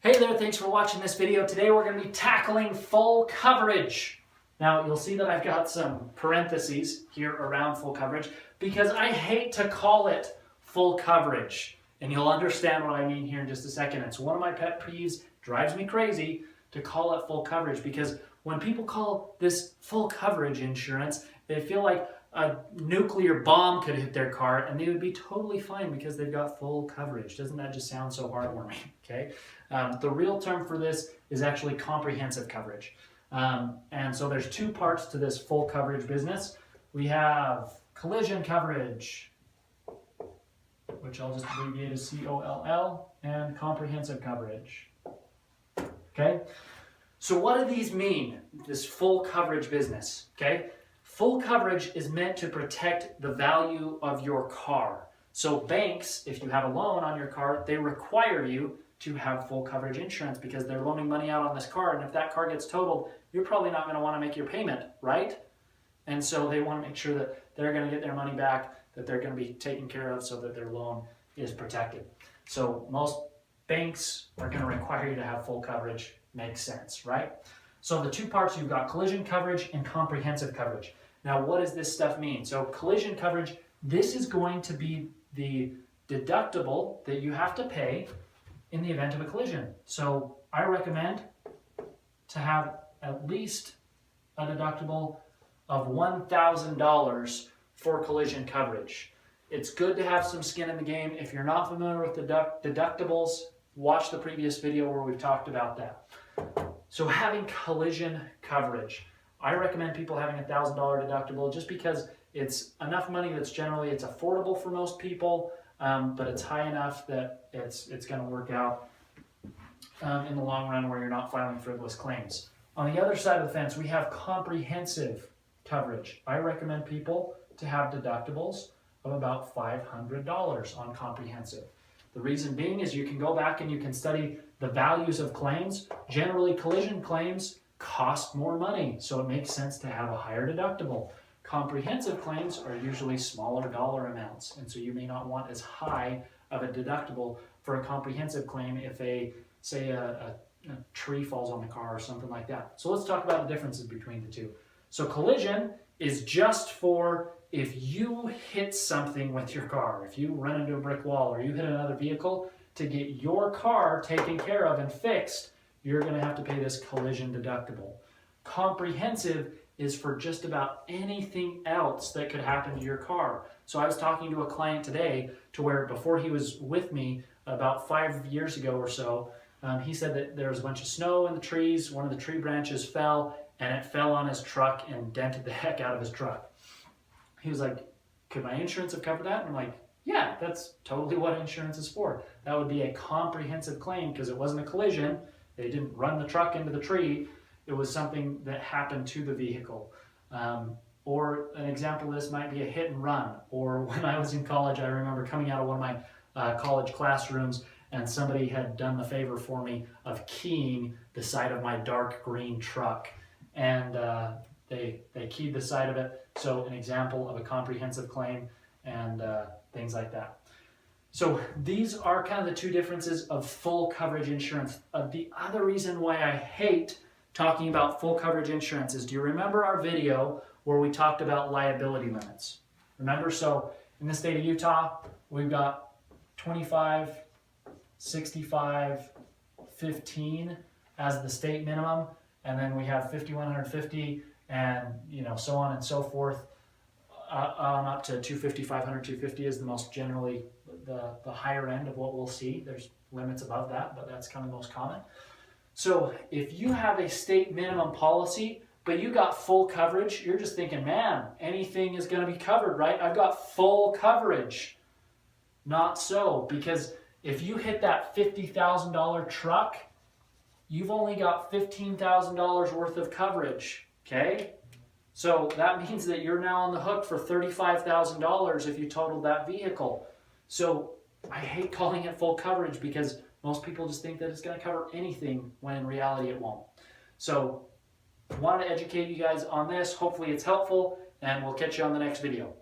Hey there, thanks for watching this video. Today we're going to be tackling full coverage. Now you'll see that I've got some parentheses here around full coverage because I hate to call it full coverage. And you'll understand what I mean here in just a second. It's one of my pet peeves, drives me crazy to call it full coverage because when people call this full coverage insurance, they feel like a nuclear bomb could hit their car and they would be totally fine because they've got full coverage. Doesn't that just sound so heartwarming? Okay. The real term for this is actually comprehensive coverage. And so there's two parts to this full coverage business. We have collision coverage, which I'll just abbreviate as COLL, and comprehensive coverage. Okay. So what do these mean, this full coverage business? Okay. Full coverage is meant to protect the value of your car. So banks, if you have a loan on your car, they require you to have full coverage insurance because they're loaning money out on this car, and if that car gets totaled, you're probably not going to want to make your payment, right? And so they want to make sure that they're going to get their money back, that they're going to be taken care of so that their loan is protected. So most banks are going to require you to have full coverage. Makes sense, right? So the two parts, you've got collision coverage and comprehensive coverage. Now, what does this stuff mean? So collision coverage, this is going to be the deductible that you have to pay in the event of a collision. So I recommend to have at least a deductible of $1,000 for collision coverage. It's good to have some skin in the game. If you're not familiar with deductibles, watch the previous video where we've talked about that. So having collision coverage, I recommend people having a $1,000 deductible just because it's enough money that's generally, it's affordable for most people, but it's high enough that it's going to work out in the long run where you're not filing frivolous claims. On the other side of the fence, we have comprehensive coverage. I recommend people to have deductibles of about $500 on comprehensive. The reason being is you can go back and you can study the values of claims. Generally, collision claims cost more money, so it makes sense to have a higher deductible. Comprehensive claims are usually smaller dollar amounts, and so you may not want as high of a deductible for a comprehensive claim if say a tree falls on the car or something like that. So let's talk about the differences between the two. So collision is just for if you hit something with your car, if you run into a brick wall or you hit another vehicle, to get your car taken care of and fixed, you're going to have to pay this collision deductible. Comprehensive is for just about anything else that could happen to your car. So I was talking to a client today to where before he was with me about 5 years ago or so, he said that there was a bunch of snow in the trees, one of the tree branches fell, and it fell on his truck and dented the heck out of his truck. He was like, could my insurance have covered that? And I'm like, yeah, that's totally what insurance is for. That would be a comprehensive claim because it wasn't a collision. They didn't run the truck into the tree. It was something that happened to the vehicle. Or an example of this might be a hit and run. Or when I was in college, I remember coming out of one of my college classrooms and somebody had done the favor for me of keying the side of my dark green truck. And they keyed the side of it. So an example of a comprehensive claim and things like that. So these are kind of the two differences of full coverage insurance. The other reason why I hate talking about full coverage insurance is, do you remember our video where we talked about liability limits? Remember, so in the state of Utah, we've got 25, 65, 15 as the state minimum, and then we have 5,150 and so on and so forth. On up to 250, 500, 250 is the most generally the higher end of what we'll see. There's limits above that, but that's kind of the most common. So if you have a state minimum policy, but you got full coverage, you're just thinking, man, anything is going to be covered, right? I've got full coverage. Not so, because if you hit that $50,000 truck, you've only got $15,000 worth of coverage, okay? So that means that you're now on the hook for $35,000 if you totaled that vehicle. So I hate calling it full coverage because most people just think that it's going to cover anything when in reality it won't. So I wanted to educate you guys on this. Hopefully it's helpful, and we'll catch you on the next video.